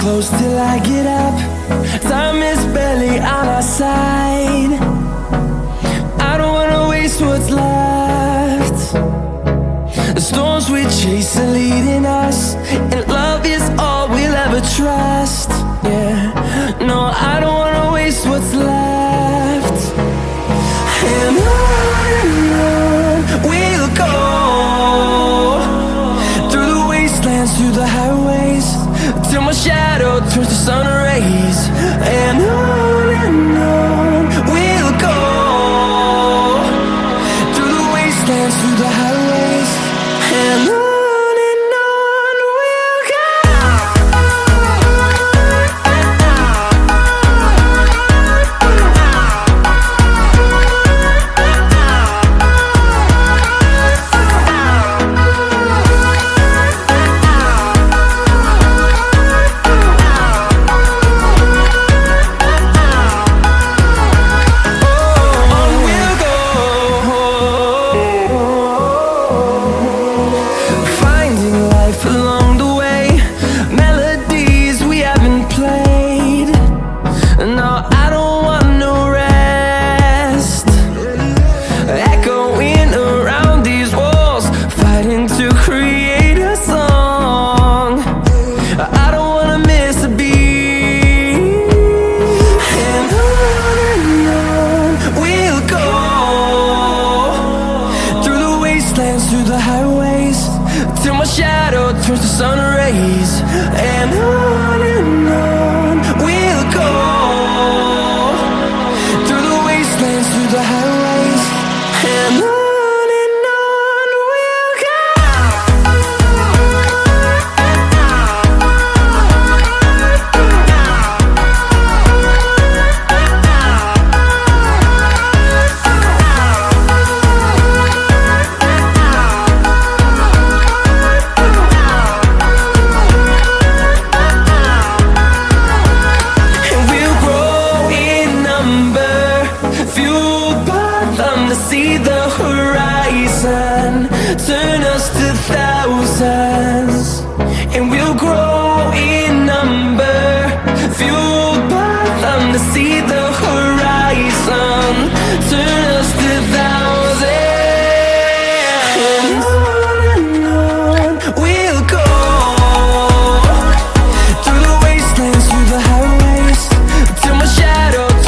close till I get up. Time is barely on our side. I don't wanna waste what's left. The storms we chase are leading us, and love is all we'll ever trust. Yeah, no, I don't wanna waste what's left. And on we'll go, through the wastelands, through the highways, till my shadow turns to sun rays. And on we'll go, through the wastelands, through the highways, and on we'll go. Along the way, melodies we haven't played. No, I don't want no rest. Echoing around these walls, fighting to create a song. I don't wanna miss a beat. And on we'll go, through the wastelands, through the highways, till my shadow turns to sun rays. And on we'll go, through the wastelands, through the highways, and on we'll go. See the horizon, turn us to thousands, and we'll grow in number, fueled by them to see the